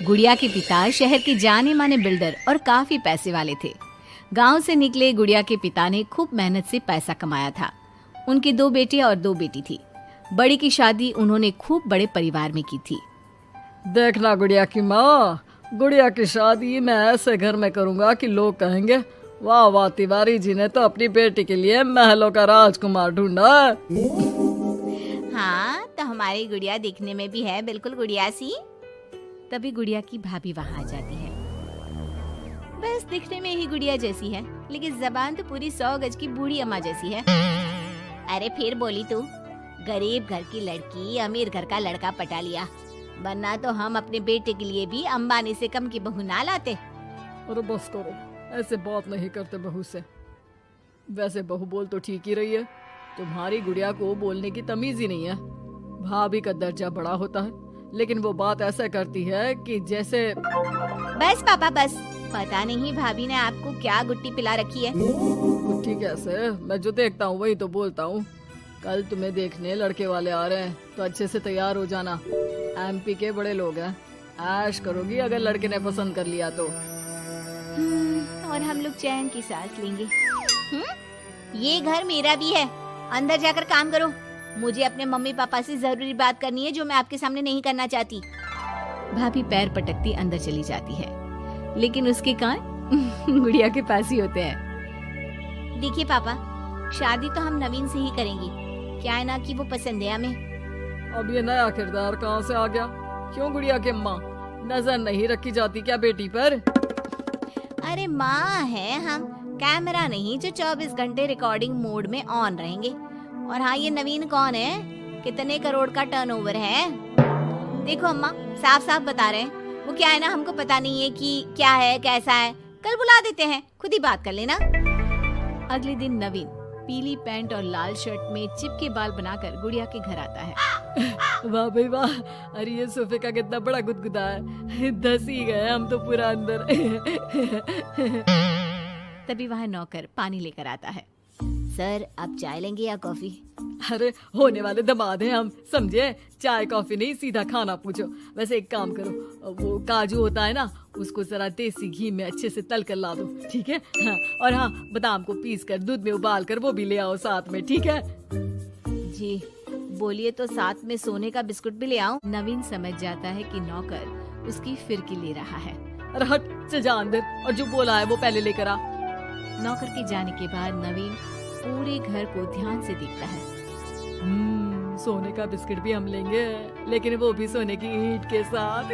गुड़िया के पिता शहर के जाने माने बिल्डर और काफी पैसे वाले थे। गांव से निकले गुड़िया के पिता ने खूब मेहनत से पैसा कमाया था। उनकी 2 बेटे और 2 बेटी थी। बड़ी की शादी उन्होंने खूब बड़े परिवार में की थी। देखना गुड़िया की माँ, गुड़िया की शादी मैं ऐसे घर में करूंगा कि लोग कहेंगे वाह वाह, तिवारी जी ने तो अपनी बेटी के लिए महलों का राजकुमार ढूंढा। हाँ, तो हमारी गुड़िया दिखने में भी है बिल्कुल गुड़िया सी। तभी गुड़िया की भाभी वहाँ आ जाती है। बस दिखने में ही गुड़िया जैसी है, लेकिन जबान तो पूरी 100 गज की बूढ़ी अम्मा जैसी है। अरे फिर बोली तू, गरीब घर की लड़की अमीर घर का लड़का पटा लिया, वरना तो हम अपने बेटे के लिए भी अंबानी से कम की बहू ना लाते। अरे बस करो, ऐसे बात नहीं करते बहू से। वैसे बहू बोल तो ठीक ही रही है, तुम्हारी गुड़िया को बोलने की तमीज ही नहीं है। भाभी का दर्जा बड़ा होता है, लेकिन वो बात ऐसा करती है कि जैसे। बस पापा बस, पता नहीं भाभी ने आपको क्या गुट्टी पिला रखी है। गुट्टी कैसे, मैं जो देखता हूँ वही तो बोलता हूँ। कल तुम्हें देखने लड़के वाले आ रहे हैं, तो अच्छे से तैयार हो जाना। एमपी के बड़े लोग हैं, ऐश करोगी अगर लड़के ने पसंद कर लिया तो। और हम लोग चैन की सांस लेंगे। ये घर मेरा भी है, अंदर जाकर काम करो। मुझे अपने मम्मी पापा से जरूरी बात करनी है जो मैं आपके सामने नहीं करना चाहती। भाभी पैर पटकती अंदर चली जाती है, लेकिन उसके कान गुड़िया के पास ही होते हैं। देखिए पापा, शादी तो हम नवीन से ही करेंगे, क्या है ना कि वो पसंद है हमें। अब ये नया किरदार कहाँ से आ गया? क्यों गुड़िया के माँ, नजर नहीं रखी जाती क्या बेटी पर? अरे माँ है हम, कैमरा नहीं जो 24 घंटे रिकॉर्डिंग मोड में ऑन रहेंगे। और हाँ, ये नवीन कौन है, कितने करोड़ का टर्नओवर है? देखो अम्मा, साफ साफ बता रहे हैं, वो क्या है ना, हमको पता नहीं है कि क्या है कैसा है। कल बुला देते हैं, खुद ही बात कर लेना। अगले दिन नवीन पीली पैंट और लाल शर्ट में चिपके बाल बनाकर गुड़िया के घर आता है। वाह भाई वाह, अरे ये सोफे का कितना बड़ा गुदगुदा है, धस ही गए हम तो पूरा अंदर। तभी वहाँ नौकर पानी लेकर आता है। सर, आप चाय लेंगे या कॉफी? अरे होने वाले दामाद हैं हम, समझे? चाय कॉफी नहीं, सीधा खाना पूछो। वैसे एक काम करो, वो काजू होता है ना, उसको जरा देसी घी में अच्छे से तल कर ला दो, ठीक है? हाँ, और हाँ, बादाम को पीस कर दूध में उबाल कर वो भी ले आओ साथ में, ठीक है? जी बोलिए, तो साथ में सोने का बिस्कुट भी ले आऊं? नवीन समझ जाता है कि नौकर उसकी फिरकी ले रहा है। अरे हट, चल जा अंदर, और जो बोला है वो पहले लेकर आ। नौकर के जाने के बाद नवीन पूरे घर को ध्यान से देखता है। सोने का बिस्किट भी हम लेंगे, लेकिन वो भी सोने की ईंट के साथ।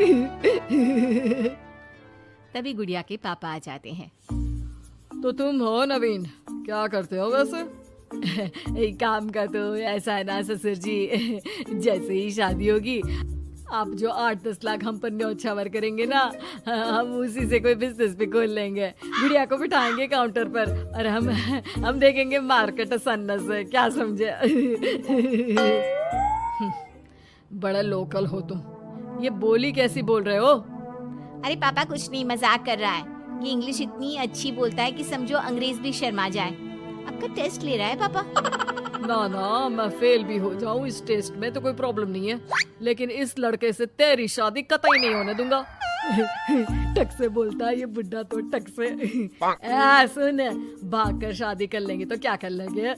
तभी गुड़िया के पापा आ जाते हैं। तो तुम हो नवीन, क्या करते हो वैसे? एक काम का तो ऐसा है ना ससुर जी, जैसे ही शादी होगी आप जो 8-10 लाख हम पर न्योछावर करेंगे ना, हम उसी से कोई बिजनेस भी खोल लेंगे। गुड़िया को बिठाएंगे काउंटर पर और हम देखेंगे मार्केट सन्नत से, क्या समझे? बड़ा लोकल हो तुम, ये बोली कैसी बोल रहे हो? अरे पापा कुछ नहीं, मजाक कर रहा है। ये इंग्लिश इतनी अच्छी बोलता है कि समझो अंग्रेज भी शर्मा जाए। आपका टेस्ट ले रहा है पापा? ना ना, मैं फेल भी हो जाऊं इस टेस्ट में तो कोई प्रॉब्लम नहीं है, लेकिन इस लड़के से तेरी शादी कतई नहीं होने दूंगा। टक से बोलता है ये बुड्ढा तो, टक से। सुन, भाग कर शादी कर लेंगे तो क्या कर लेंगे?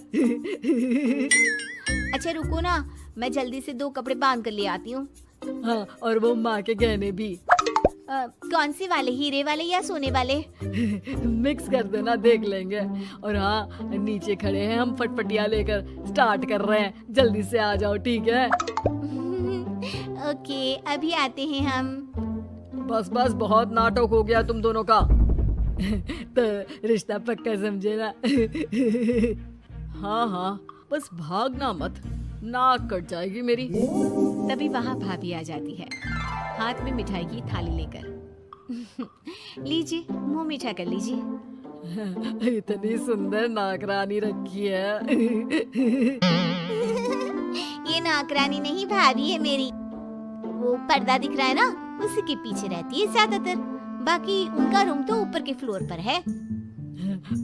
अच्छा रुको ना, मैं जल्दी से 2 कपड़े बांध कर ले आती हूँ। हाँ, और वो माँ के गहने भी। कौन से वाले, हीरे वाले या सोने वाले? मिक्स कर देना, देख लेंगे। और हाँ, नीचे खड़े हैं हम फटफटिया लेकर, स्टार्ट कर रहे हैं, जल्दी से आ जाओ, ठीक है? ओके, अभी आते हैं हम। बस बस, बहुत नाटक हो गया तुम दोनों का। तो रिश्ता पक्का समझे ना? हाँ हाँ, बस भागना मत, नाक कट जाएगी मेरी। तभी वहाँ भाभी आ जाती है, हाथ में मिठाई की थाली लेकर। लीजिए, मुंह मीठा कर लीजिए। इतनी सुंदर नाकरानी रखी है। ये नाकरानी नहीं, भाभी है मेरी। वो पर्दा दिख रहा है ना, उसी के पीछे रहती है ज्यादातर। बाकी उनका रूम तो ऊपर के फ्लोर पर है।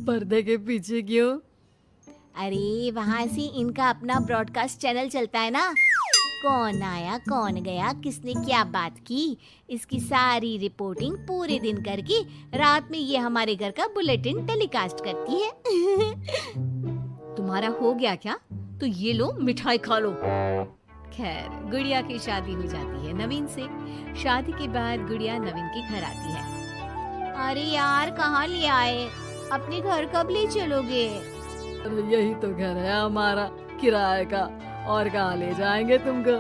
पर्दे के पीछे क्यों? अरे वहाँ से इनका अपना ब्रॉडकास्ट चैनल चलता है ना, कौन आया कौन गया, किसने क्या बात की, इसकी सारी रिपोर्टिंग पूरे दिन करके रात में ये हमारे घर का बुलेटिन टेलीकास्ट करती है। तुम्हारा हो गया क्या? तो ये लो मिठाई खा लो। खैर, गुड़िया की शादी हो जाती है नवीन से। शादी के बाद गुड़िया नवीन के घर आती है। अरे यार, कहाँ ले आए? अपने घर कब ले चलोगे? अरे यही तो घर है हमारा किराए का, और कहाँ ले जाएंगे तुमको?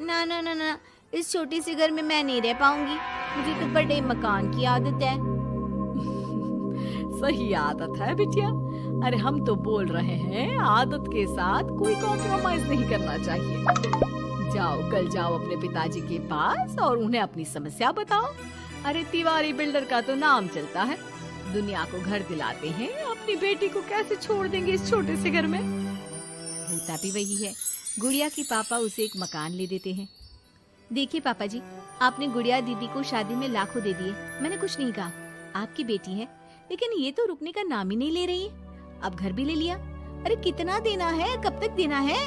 ना ना ना ना, इस छोटे से घर में मैं नहीं रह पाऊंगी। मुझे तो बड़े मकान की आदत है। सही आदत है बिटिया। अरे हम तो बोल रहे हैं आदत के साथ कोई कॉम्प्रोमाइज नहीं करना चाहिए। जाओ, कल जाओ अपने पिताजी के पास और उन्हें अपनी समस्या बताओ। अरे तिवारी बिल्डर का तो नाम चलता है, दुनिया को घर दिलाते हैं, अपनी बेटी को कैसे छोड़ देंगे इस छोटे से घर में? होता भी वही है। गुड़िया के पापा उसे एक मकान ले देते हैं। देखिए पापा जी, आपने गुड़िया दीदी को शादी में लाखों दे दिए, मैंने कुछ नहीं कहा। आपकी बेटी है, लेकिन ये तो रुकने का नाम ही नहीं ले रही है। अब घर भी ले लिया। अरे कितना देना है, कब तक देना है?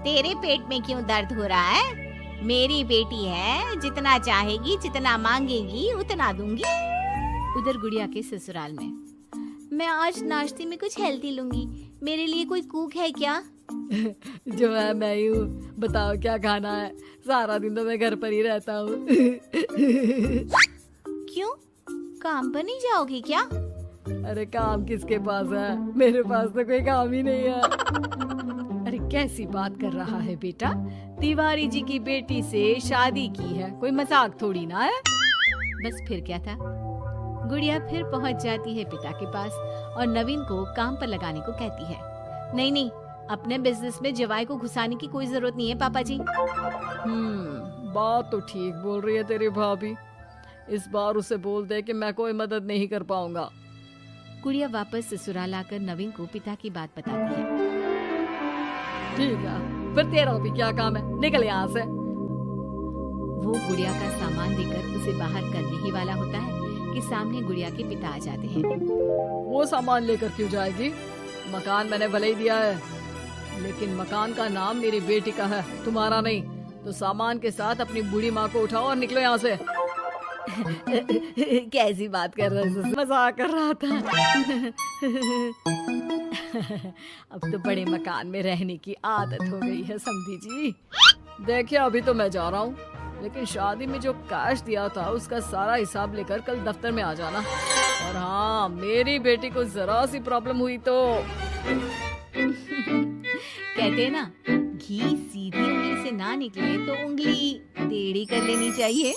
तेरे पेट में क्यों दर्द हो रहा है? मेरी बेटी है, जितना चाहेगी जितना मांगेगी उतना दूंगी। उधर गुड़िया के ससुराल में, मैं आज नाश्ते में कुछ हेल्दी लूंगी, मेरे लिए कोई कुक है क्या? जो है मैं ही हूँ, बताओ क्या खाना है? सारा दिन तो मैं घर पर ही रहता हूँ। क्यों, काम पर नहीं जाओगी क्या? अरे काम किसके पास है? मेरे पास तो कोई काम ही नहीं है। अरे कैसी बात कर रहा है बेटा? तिवारी जी की बेटी से शादी की है, कोई मजाक थोड़ी ना है। बस फिर क्या था। गुड़िया फिर पहुंच जाती है पिता के पास और नवीन को काम पर लगाने को कहती है। नहीं नहीं, अपने बिजनेस में जवाई को घुसाने की कोई जरूरत नहीं है पापा जी। बात तो ठीक बोल रही है तेरी भाभी। इस बार उसे बोल दे कि मैं कोई मदद नहीं कर पाऊंगा। गुड़िया वापस ससुराल आकर नवीन को पिता की बात बताती है। ठीक है, फिर तेरा भी क्या काम है? निकल यहाँ से। वो गुड़िया का सामान देकर उसे बाहर करने ही वाला होता है कि सामने गुड़िया के पिता आ जाते हैं। वो सामान लेकर क्यों जाएगी? मकान मैंने भले ही दिया है, लेकिन मकान का नाम मेरी बेटी का है, तुम्हारा नहीं। तो सामान के साथ अपनी बूढ़ी माँ को उठाओ और निकलो यहाँ से। कैसी बात कर रहे हो? मजाक कर रहा था। अब तो बड़े मकान में रहने की आदत हो गई है समधी जी। देखिए, अभी तो मैं जा रहा हूँ, लेकिन शादी में जो कैश दिया था उसका सारा हिसाब लेकर कल दफ्तर में आ जाना। और हाँ, मेरी बेटी को जरा सी प्रॉब्लम हुई तो कहते हैं ना, घी सीधी उंगली से ना निकले तो उंगली टेढ़ी कर लेनी चाहिए।